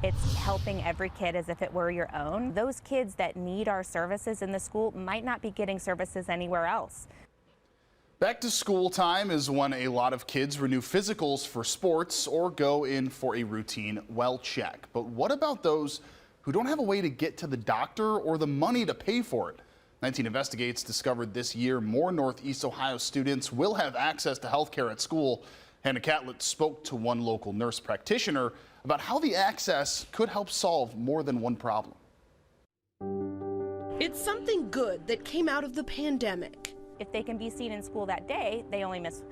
It's helping every kid as if it were your own. Those kids that need our services in the school might not be getting services anywhere else. Back to school time is when a lot of kids renew physicals for sports or go in for a routine well check. But what about those who don't have a way to get to the doctor or the money to pay for it? 19 Investigates discovered this year more Northeast Ohio students will have access to health care at school. Hannah Catlett spoke to one local nurse practitioner about how the access could help solve more than one problem. It's something good that came out of the pandemic. If they can be seen in school that day, they only miss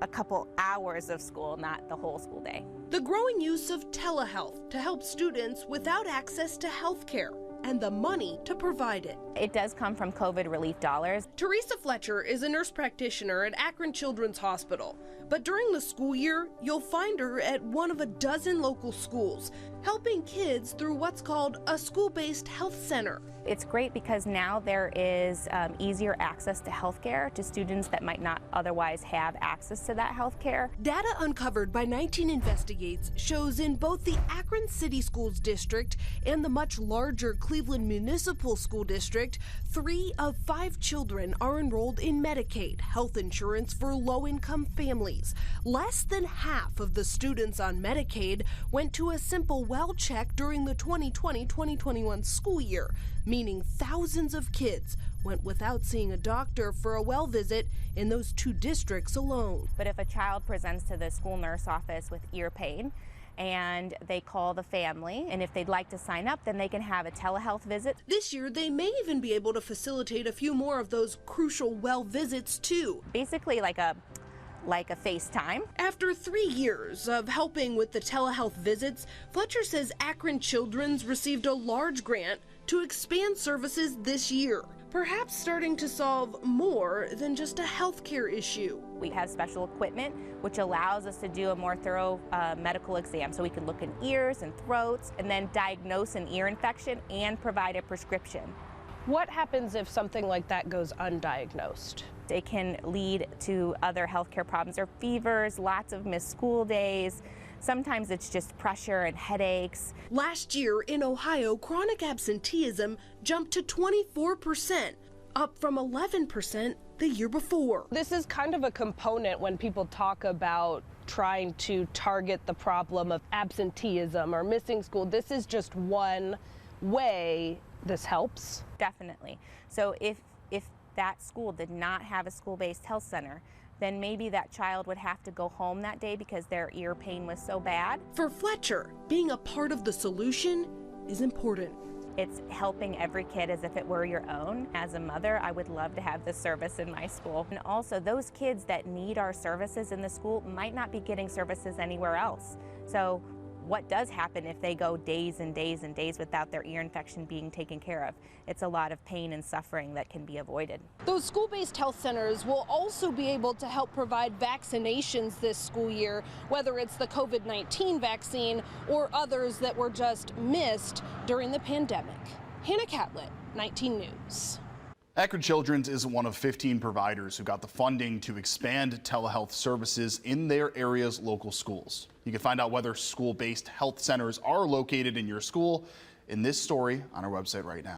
a couple hours of school, not the whole school day. The growing use of telehealth to help students without access to health care and the money to provide it. It does come from COVID relief dollars. Teresa Fletcher is a nurse practitioner at Akron Children's Hospital. But during the school year, you'll find her at one of a dozen local schools, helping kids through what's called a school-based health center. It's great because now there is easier access to health care to students that might not otherwise have access to that health care. Data uncovered by 19 Investigates shows in both the Akron City Schools District and the much larger Cleveland Municipal School District, 3 of 5 children are enrolled in Medicaid, health insurance for low-income families. Less than half of the students on Medicaid went to a simple well check during the 2020-2021 school year, meaning thousands of kids went without seeing a doctor for a well visit in those 2 districts alone. But if a child presents to the school nurse office with ear pain and they call the family, and if they'd like to sign up, then they can have a telehealth visit. This year, they may even be able to facilitate a few more of those crucial well visits too. Basically like a FaceTime. After 3 years of helping with the telehealth visits, Fletcher says Akron Children's received a large grant to expand services this year, perhaps starting to solve more than just a healthcare issue. We have special equipment which allows us to do a more thorough medical exam, so we can look in ears and throats and then diagnose an ear infection and provide a prescription. What happens if something like that goes undiagnosed? It can lead to other healthcare problems or fevers, lots of missed school days. Sometimes it's just pressure and headaches. Last year in Ohio, chronic absenteeism jumped to 24%, up from 11% the year before. This is kind of a component when people talk about trying to target the problem of absenteeism or missing school. This is just one way this helps. Definitely. So if that school did not have a school-based health center, then maybe that child would have to go home that day because their ear pain was so bad. For Fletcher, being a part of the solution is important. It's helping every kid as if it were your own. As a mother, I would love to have this service in my school. And also, those kids that need our services in the school might not be getting services anywhere else. So what does happen if they go days and days and days without their ear infection being taken care of? It's a lot of pain and suffering that can be avoided. Those school-based health centers will also be able to help provide vaccinations this school year, whether it's the COVID-19 vaccine or others that were just missed during the pandemic. Hannah Catlett, 19 News. Akron Children's is one of 15 providers who got the funding to expand telehealth services in their area's local schools. You can find out whether school-based health centers are located in your school in this story on our website right now.